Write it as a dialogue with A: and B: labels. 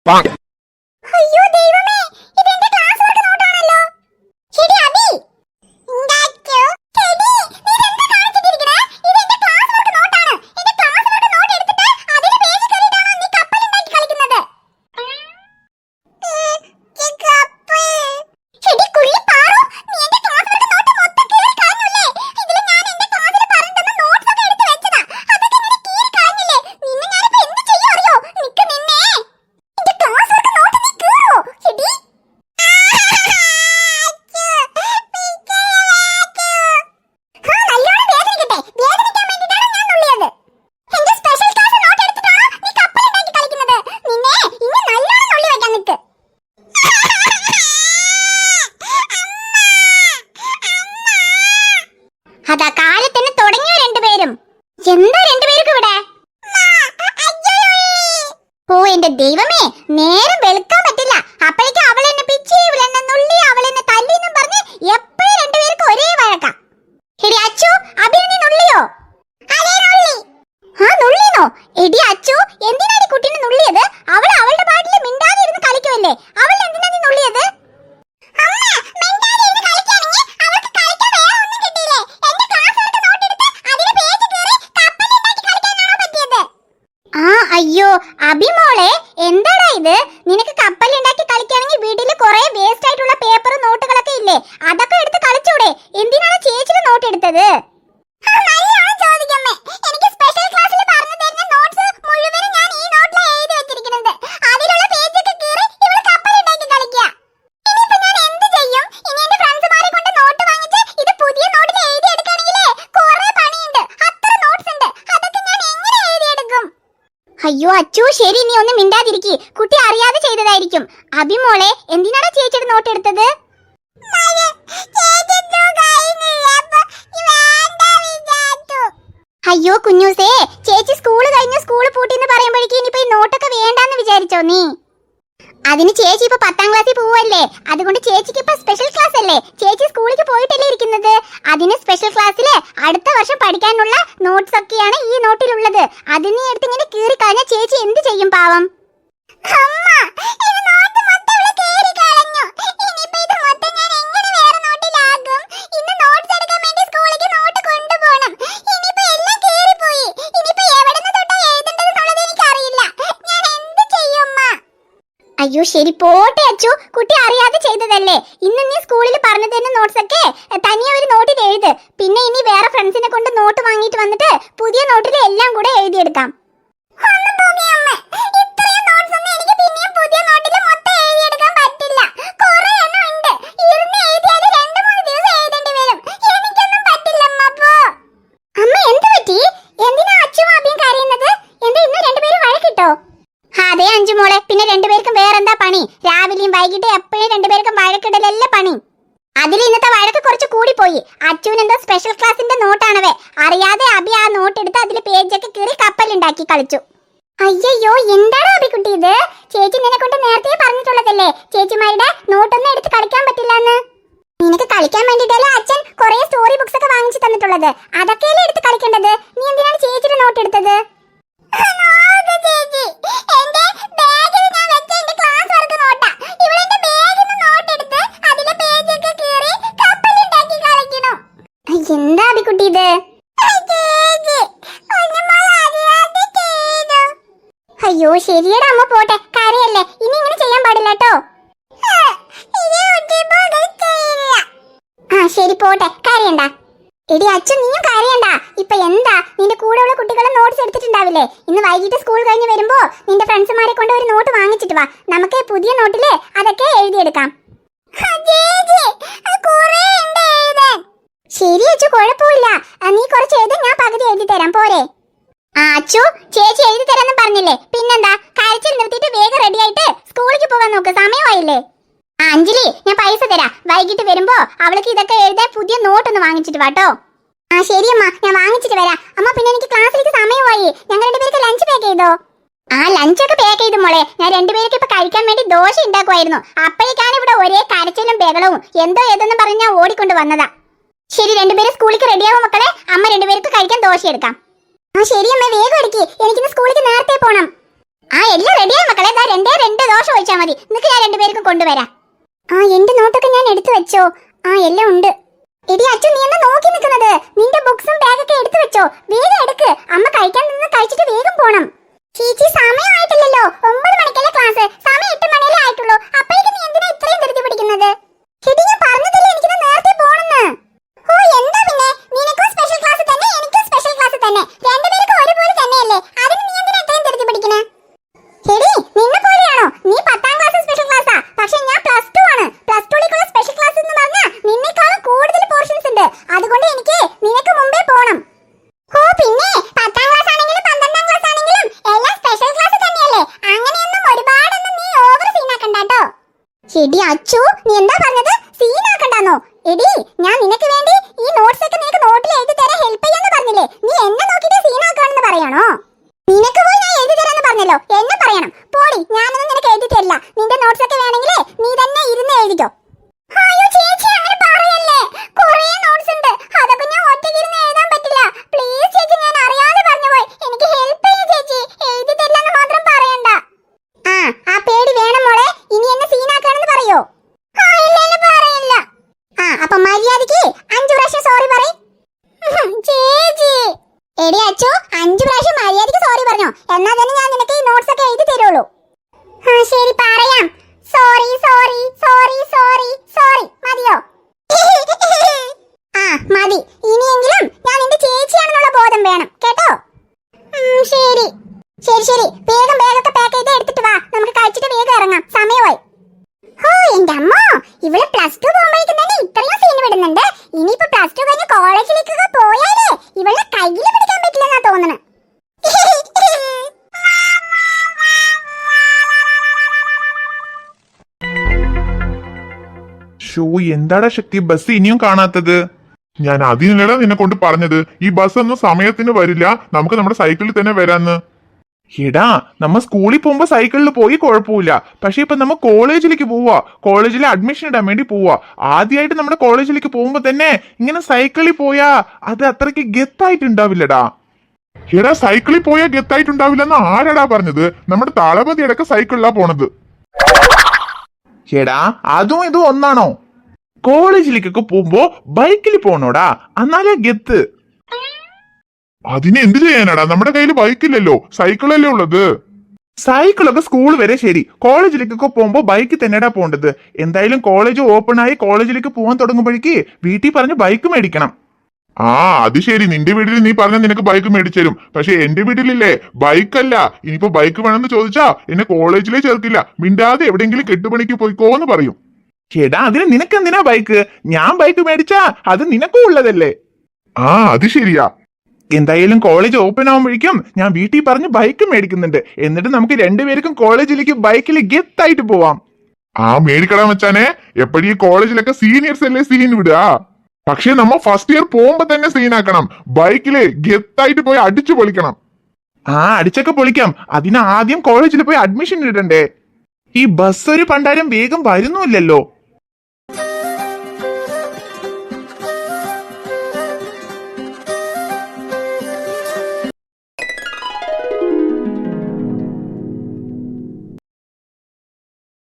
A: അയ്യോ ദൈവമേ, ഇതെന്റെ ക്ലാസ് വർക്ക് നോട്ടാണല്ലോ. ശരി അബി, എന്താച്ചു? ശരി, നീ എന്താ കാണിച്ചിട്ടിരിക്കണേ? ഇതെന്റെ ക്ലാസ് വർക്ക് നോട്ടാണ്. എന്റെ ക്ലാസ് വർക്ക് നോട്ട് എടുത്തിട്ട് അതിന്റെ പേജ് കയറിയിട്ടാണോ നീ കപ്പലുണ്ടാക്കി കളിക്കുന്നത്? ശരി കുള്ളി പാറു, നീ എന്റെ ക്ലാസ് വർക്ക് നോട്ട് മൊത്തം കീറി കളഞ്ഞില്ലേ? ഇതിൽ ഞാൻ എന്റെ ക്ലാസ്സിൽ പറഞ്ഞിരുന്ന നോട്ട്സ് ഒക്കെ എടുത്ത് വെച്ചതാ. അതൊക്കെ ഇങ്ങനെ കീറി കളഞ്ഞില്ലേ? നിന്നെ ഞാനിപ്പോ എന്ത് ചെയ്യും അറിയോ? നിക്ക് നിന്നെ. എന്റെ ക്ലാസ് വർക്ക് നോട്ട് നീ കീറോ? ശരി അതാ കാലത്തിന് തുടങ്ങിയ രണ്ടുപേരും. എന്താ രണ്ടുപേർക്കും ഇവിടെ? ഓ എന്റെ ദൈവമേ, നേരം വെളുക്കാൻ പറ്റില്ല. അപ്പോഴേക്കും അവൾ എന്നെ പിച്ചി, ഇവൾ എന്നെ നുള്ളി, അവൾ എന്നെ തല്ലി എന്നും പറഞ്ഞ് എപ്പോഴും രണ്ടുപേർക്കും ഒരേ വഴക്കാം. എടി അച്ചു, അബി നീ നുള്ളിയോ? ആ നുള്ളിനോ? എടി അച്ചു, എന്തിനാണ് ഈ കുട്ടീനെ നുള്ളിയത്? അവൾ അവളുടെ പാട്ടിൽ മിണ്ടാതെ ഇരുന്ന് കളിക്കുമല്ലേ. അവൾ എന്തിനാ നീ നുള്ളിയത്? അയ്യോ അഭിമോളെ, എന്താടാ ഇത്? നിനക്ക് കപ്പലുണ്ടാക്കി കളിക്കുകയാണെങ്കിൽ വീട്ടിൽ കുറെ വേസ്റ്റ് ആയിട്ടുള്ള പേപ്പറും നോട്ടുകളൊക്കെ ഇല്ലേ? അതൊക്കെ എടുത്ത് കളിച്ചൂടെ? എന്തിനാണ് ചേച്ചിയുടെ നോട്ട് എടുത്തത്? എനിക്ക് സ്പെഷ്യൽ ക്ലാസ്സിൽ പറഞ്ഞു തരുന്ന നോട്ട്സ് മുഴുവനും ഞാൻ ഈ നോട്ടിൽ എഴുതി വെച്ചിരിക്കുന്നത്. അതിലുള്ള പേജൊക്കെ കീറി ഇവൾ കപ്പലുണ്ടാക്കി കളിക്കുക. ഇനിയിപ്പോ ഞാൻ എന്ത് ചെയ്യും? ഇനി എന്റെ ഫ്രണ്ട്സുമാരെ കൊണ്ട് നോട്ട് വാങ്ങിച്ച് ഇത് പുതിയ നോട്ടിൽ എഴുതി എടുക്കണമെങ്കിലേ കുറെ പണിയുണ്ട്. അത്ര നോട്ട്സ് ഉണ്ട്. അതൊക്കെ ഞാൻ എങ്ങനെ എഴുതിയെടുക്കും? അയ്യോ അച്ചു, ശരി, നീ ഒന്ന് മിണ്ടാതിരിക്കി. കുട്ടി അറിയാതെ ചെയ്തതായിരിക്കും. അഭിമോളെ, എന്തിനാണ് ചേച്ചിയുടെ നോട്ട് എടുത്തത്? അയ്യോ കുഞ്ഞൂസേ, ചേച്ചി സ്കൂള് കഴിഞ്ഞ് സ്കൂള് പൂട്ടിന്ന് പറയുമ്പോഴേക്കും ഇനിയിപ്പോ ഈ നോട്ടൊക്കെ വേണ്ടാന്ന് വിചാരിച്ചോ നീ? അതിന് ചേച്ചി ഇപ്പൊ 10ാം ക്ലാസ്സിൽ പോവല്ലേ, അതുകൊണ്ട് ചേച്ചിക്ക് ഇപ്പൊ സ്പെഷ്യൽ ക്ലാസ് അല്ലേ. ചേച്ചി സ്കൂളിലേക്ക് പോയിട്ടല്ലേ ഇരിക്കുന്നത്. അതിന് സ്പെഷ്യൽ ക്ലാസ്സിലെ അടുത്ത വർഷം പഠിക്കാനുള്ള നോട്ട്സ് ഒക്കെയാണ് ഈ നോട്ടിലുള്ളത്. അത് നീ എടുത്ത് ഇങ്ങനെ കീറി കളഞ്ഞ ചേച്ചി എന്ത് ചെയ്യും പാവം? അയ്യോ ശരി പോട്ടെ അച്ചു, കുട്ടി അറിയാതെ ചെയ്തതല്ലേ. ഇന്ന് നീ സ്കൂളിൽ പറഞ്ഞു തരുന്ന നോട്ട്സ് ഒക്കെ തനിയെ ഒരു നോട്ടിൽ എഴുത്. പിന്നെ ഇനി വേറെ ഫ്രണ്ട്സിനെ കൊണ്ട് നോട്ട് വാങ്ങിയിട്ട് വന്നിട്ട് പുതിയ നോട്ടിൽ എല്ലാം കൂടെ എഴുതിയെടുക്കാം. അതെ അഞ്ചു മോളെ, പിന്നെ രണ്ടുപേർക്കും വേറെന്താ പണി? രാവിലെയും വൈകിട്ട് എപ്പോഴും രണ്ടുപേർക്കും വഴക്കിടലല്ല പണി. അതിൽ ഇന്നത്തെ വഴക്ക് കുറച്ച് കൂടിപ്പോയി. അച്ചുവിന് എന്തോ സ്പെഷ്യൽ ക്ലാസിന്റെ നോട്ടാണവേ. അറിയാതെ അബി ആ നോട്ട് എടുത്ത് അതിൽ പേജൊക്കെ കീറി കപ്പലുണ്ടാക്കി കളിച്ചു. അയ്യോ എന്താണ് അബിക്കുട്ടി ഇത്? ചേച്ചി നിന്നെ കൊണ്ട് നേരത്തെ പറഞ്ഞിട്ടുള്ളതല്ലേ ചേച്ചിമാരുടെ നോട്ടൊന്നും എടുത്ത് കളിക്കാൻ പറ്റില്ലെന്ന്. നിനക്ക് കളിക്കാൻ വേണ്ടിട്ടല്ലേ അച്ഛൻ കുറെ സ്റ്റോറി ബുക്സ് ഒക്കെ വാങ്ങിച്ചു തന്നിട്ടുള്ളത്. അതൊക്കെയല്ലേ എടുത്ത് കളിക്കേണ്ടത്. നീ എന്തിനാണ് ചേച്ചിയുടെ നോട്ട് എടുത്തത്? എന്താ അബിക്കുട്ടി ഇത്? അയ്യോ ശരിയടാ അമ്മ, പോട്ടെ, കരയല്ലേ. ഇനി ഇങ്ങനെ ചെയ്യാൻ പാടില്ല കേട്ടോ. ആ ശരി പോട്ടെ, കരയണ്ട. എടി അച്ഛൻ നീയും കരയണ്ട. ഇപ്പൊ എന്താ, നിന്റെ കൂടെയുള്ള കുട്ടികളെ നോട്ട്സ് എടുത്തിട്ടുണ്ടാവില്ലേ? ഇന്ന് വൈകിട്ട് സ്കൂൾ കഴിഞ്ഞ് വരുമ്പോ നിന്റെ ഫ്രണ്ട്സുമാരെ കൊണ്ട് ഒരു നോട്ട് വാങ്ങിച്ചിട്ട് വാ. നമുക്ക് പുതിയ നോട്ടില് അതൊക്കെ എഴുതിയെടുക്കാം. ശരി അച്ചു, കുഴപ്പമില്ല. നീ കുറച്ച് എഴുതി, ഞാൻ പകുതി എഴുതി തരാം, പോരെ? ആ അച്ചു, ചേച്ചി എഴുതി തരാന്ന് പറഞ്ഞില്ലേ, പിന്നെന്താ? കരച്ചിൽ നിർത്തിയിട്ട് വേഗം റെഡി ആയിട്ട് സ്കൂളിലേക്ക് പോകാൻ നോക്ക്, സമയമായില്ലേ. ആ അഞ്ജലി, ഞാൻ പൈസ തരാം. വൈകിട്ട് വരുമ്പോ അവൾക്ക് ഇതൊക്കെ എഴുതാൻ പുതിയ നോട്ടൊന്ന് വാങ്ങിച്ചിട്ട് വാട്ടോ. ആ ശരി അമ്മ, ഞാൻ വാങ്ങിച്ചിട്ട് വരാം. അമ്മ പിന്നെ എനിക്ക് ക്ലാസ്സിലേക്ക് സമയമായി. ഞങ്ങൾ രണ്ടുപേർക്ക് ലഞ്ച് പാക്ക് ചെയ്തോ? ആ ലഞ്ചൊക്കെ പാക്ക് ചെയ്തു മോളെ. ഞാൻ രണ്ടുപേർക്ക് ഇപ്പൊ കഴിക്കാൻ വേണ്ടി ദോശ ഉണ്ടാക്കുമായിരുന്നു. അപ്പോഴേക്കാണ് ഇവിടെ ഒരേ കരച്ചിലും ബഹളവും എന്തോ ഏതെന്ന് പറഞ്ഞ് ഞാൻ ഓടിക്കൊണ്ട് വന്നതാ. ശരി, രണ്ടുപേരും സ്കൂളിലേക്ക് റെഡിയാവും മക്കളെ. അമ്മ രണ്ടുപേർക്ക് കഴിക്കാൻ ദോശ എടുക്കാം. ആ ശരി അമ്മ, വേഗം എടുക്കി, എനിക്കിന്ന് സ്കൂളിലേക്ക് നേരത്തെ പോണം. ആ എല്ലാം റെഡിയായി മക്കളെ, രണ്ടേ രണ്ട് ദോശ ഒഴിച്ചാൽ മതി. നിനക്ക് ഞാൻ രണ്ടുപേർക്കും കൊണ്ടുവരാം. ആ എന്റെ നോട്ടൊക്കെ ഞാൻ എടുത്തു വെച്ചോ? ആ എല്ലാം ഉണ്ട്. എടി അച്ഛൻ, നീ എന്താ നോക്കി നിൽക്കുന്നത്? നിന്റെ ബുക്സും ബാഗൊക്കെ എടുത്തു വെച്ചോ? വേഗം എടുക്ക്. അമ്മ കഴിക്കാൻ നിന്ന് കഴിച്ചിട്ട് വേഗം പോണം. ചേച്ചി, സമയമായിട്ടില്ലല്ലോ. 9 മണിക്കല്ലേ ക്ലാസ്. സമയം 8 മണിയല്ലേ ആയിട്ടുള്ളൂ. അപ്പോഴേക്കും നീ എന്തിനാ ഇത്രയും ധൃതി പിടിക്കുന്നത്? എടി, ഞാൻ പറഞ്ഞതില്ലേ എനിക്ക് നേരത്തെ പോണെന്ന്. ഓ എന്താ പിന്നെ, നിനക്കും സ്പെഷ്യൽ ക്ലാസ് തന്നെ എനിക്കും സ്പെഷ്യൽ ക്ലാസ് തന്നെ. രണ്ടുപേർക്കും ഒരുപോലെ തന്നെയല്ലേ? അതിന് നീ എന്തിനാ ഇത്രയും ധൃതി പിടിക്കണേ? എടി, നിന്നെ പോലെയാണോ? നീ 10ാം ക്ലാസ് സ്പെഷ്യൽ ക്ലാസ്സാ, പക്ഷെ ഞാൻ +2 ആണ്. +2ലേക്കുള്ള സ്പെഷ്യൽ ക്ലാസ് എന്ന് പറഞ്ഞാൽ നിന്നെക്കാളും കൂടുതൽ പോർഷൻസ് ഉണ്ട്. അതുകൊണ്ട് എനിക്ക് നിനക്ക് മുമ്പേ പോണം. ഓ പിന്നെ 10ാം ക്ലാസ് ആണെങ്കിലും 12ാം ക്ലാസ് ആണെങ്കിലും എല്ലാം സ്പെഷ്യൽ ക്ലാസ് തന്നെയല്ലേ? അങ്ങനെയൊന്നും ഒരുപാടൊന്നും നീ ഓവർ സീനാക്കണ്ടാട്ടോ. എടി അച്ചു, നീ എന്താ പറഞ്ഞത്? സീനാക്കണ്ടെന്നോ? എടി, ഞാൻ നിനക്ക് വേണ്ടി ഈ നോട്ട്സ് ഒക്കെ നിനക്ക് നോട്ടിൽ എഴുതി തരാൻ ഹെൽപ്പ് ചെയ്യാന്ന് പറഞ്ഞില്ലേ? നീ എന്നെ നോക്കിയിട്ട് സീനാക്കാണെന്ന് പറയണോ? നിനക്ക് പോയി ഞാൻ എഴുതി തരാന്ന് പറഞ്ഞല്ലോ, എന്നെ പറയണം. പോടി, ഞാനൊന്നും നിനക്ക് എഴുതി തരില്ല. നിന്റെ നോട്ട്സ് ഒക്കെ വേണമെങ്കിൽ നീ തന്നെ ഇരുന്ന് എഴുതിക്കോ. അയ്യോ ചേച്ചി, അങ്ങനെ പറയല്ലേ. കുറേ നോട്ട്സ് ഉണ്ട്, അതൊക്കെ ഞാൻ ഒറ്റയ്ക്ക് ഇരുന്ന് എഴുതാൻ പറ്റില്ല. പ്ലീസ് ചേച്ചി, ഞാൻ അറിയാതെ പറഞ്ഞു പോയി. എനിക്ക് ഹെൽപ്പ് ചെയ്യൂ ചേച്ചി. എഴുതി തരില്ലെന്ന് മാത്രം പറയണ്ട. ആ പേടി വേണം മോളെ. ഇനി എന്നെ സീനാക്കാണെന്ന് പറയോ? പറയില്ല. അപ്പൊ മര്യാദക്ക് 5 പ്രാവശ്യം സോറി പറയ്. ചേച്ചി. എടി അച്ചു, 5 പ്രാവശ്യം മര്യാദക്ക് സോറി പറഞ്ഞോ, എന്നാ തന്നെ ഞാൻ നിനക്ക് ഈ നോട്ട്സ് ഒക്കെ എഴുതി തരുള്ളൂ. ശരി, പറയാം. Sorry sorry sorry sorry sorry. മതിയോ? മതി. ഇനിയെങ്കിലും ഞാൻ നിന്റെ ചേച്ചിയാണെന്നുള്ള ബോധം വേണം കേട്ടോ. ശരി ശരി ശരി. വേഗം ബാഗൊക്കെ പാക്ക് ചെയ്ത് എടുത്തിട്ട് വാ. നമുക്ക് കഴിച്ചിട്ട് വേഗം ഇറങ്ങാം, സമയമായി. ഓ എന്റെ അമ്മ, ഇവള് +2 പോകുമ്പോഴേക്കും തന്നെ ഇത്രയും സീൻ വിടുന്നുണ്ട്. ഇനിയിപ്പോ +2 കഴിഞ്ഞ് കോളേജിലേക്കൊക്കെ പോയാലേ ഇവളെ കയ്യിൽ പിടിക്കാൻ പറ്റില്ലെന്നാ തോന്നുന്നു.
B: എന്താടാ ശക്തി, ബസ് ഇനിയും കാണാത്തത്?
C: ഞാൻ അതിനല്ലടാ നിന്നെ കൊണ്ട് പറഞ്ഞത്, ഈ ബസ് ഒന്നും സമയത്തിന് വരില്ല, നമുക്ക് നമ്മുടെ സൈക്കിളിൽ തന്നെ വരാന്ന്.
B: എടാ, നമ്മ സ്കൂളിൽ പോകുമ്പോ സൈക്കിളിൽ പോയി കുഴപ്പമില്ല. പക്ഷെ ഇപ്പൊ നമ്മ കോളേജിലേക്ക് പോവാ, കോളേജിൽ അഡ്മിഷൻ ഇടാൻ വേണ്ടി പോവാ. ആദ്യമായിട്ട് നമ്മുടെ കോളേജിലേക്ക് പോകുമ്പോ തന്നെ ഇങ്ങനെ സൈക്കിളിൽ പോയാ അത് അത്രയ്ക്ക് ഗെത്തായിട്ടുണ്ടാവില്ലടാ.
C: എടാ, സൈക്കിളിൽ പോയാൽ ഗെത്തായിട്ടുണ്ടാവില്ലെന്ന് ആരാടാ പറഞ്ഞത്? നമ്മുടെ താളപതി അടക്ക സൈക്കിളിലാ പോണത്.
B: എടാ, അതും ഇതും ഒന്നാണോ? കോളേജിലേക്കൊക്കെ പോകുമ്പോ ബൈക്കിൽ പോണോടാ, എന്നാലേ ഗെത്ത്.
C: അതിന് എന്ത് ചെയ്യാനാടാ, നമ്മുടെ കയ്യിൽ ബൈക്കില്ലല്ലോ, സൈക്കിളല്ലേ ഉള്ളത്.
B: സൈക്കിളൊക്കെ സ്കൂൾ വരെ ശരി, കോളേജിലേക്കൊക്കെ പോകുമ്പോ ബൈക്കിൽ തന്നെടാ പോണ്ടത്. എന്തായാലും കോളേജ് ഓപ്പൺ ആയി കോളേജിലേക്ക് പോകാൻ തുടങ്ങുമ്പോഴേക്ക് വീട്ടിൽ പറഞ്ഞ് ബൈക്ക് മേടിക്കണം.
C: അത് ശരി, നിന്റെ വീട്ടിൽ നീ പറഞ്ഞ നിനക്ക് ബൈക്ക് മേടിച്ചു തരും. പക്ഷെ എന്റെ വീട്ടിലില്ലേ ബൈക്കല്ല. ഇനിയിപ്പോ ബൈക്ക് വേണമെന്ന് ചോദിച്ചാ എന്നെ കോളേജിലേ ചേർക്കില്ല, മിണ്ടാതെ എവിടെയെങ്കിലും കെട്ടുപണിക്ക് പോയിക്കോന്ന് പറയും.
B: എടാ, അതിന് നിനക്കെന്തിനാ ബൈക്ക്? ഞാൻ ബൈക്ക് മേടിച്ചാ അത് നിനക്കും ഉള്ളതല്ലേ.
C: അത് ശരിയാ.
B: എന്തായാലും കോളേജ് ഓപ്പൺ ആവുമ്പോഴേക്കും ഞാൻ വീട്ടിൽ പറഞ്ഞ് ബൈക്ക് മേടിക്കുന്നുണ്ട്. എന്നിട്ട് നമുക്ക് രണ്ടുപേർക്കും കോളേജിലേക്ക് ബൈക്കിൽ ഗെത്തായിട്ട് പോവാം.
C: മേടിക്കടാ മച്ചാനെ. എപ്പോഴും ഈ കോളേജിലൊക്കെ സീനിയേഴ്സ് അല്ലേ സീൻ വിടുക. പക്ഷെ നമ്മ ഫസ്റ്റ് ഇയർ പോകുമ്പോ തന്നെ സീനാക്കണം. ബൈക്കില് ഗെത്തായിട്ട് പോയി അടിച്ചു പൊളിക്കണം.
B: അടിച്ചൊക്കെ പൊളിക്കാം. അതിന് ആദ്യം കോളേജിൽ പോയി അഡ്മിഷൻ ഇടണ്ടേ. ഈ ബസ് ഒരു പണ്ടാരം വേഗം വരുന്നുമില്ലല്ലോ.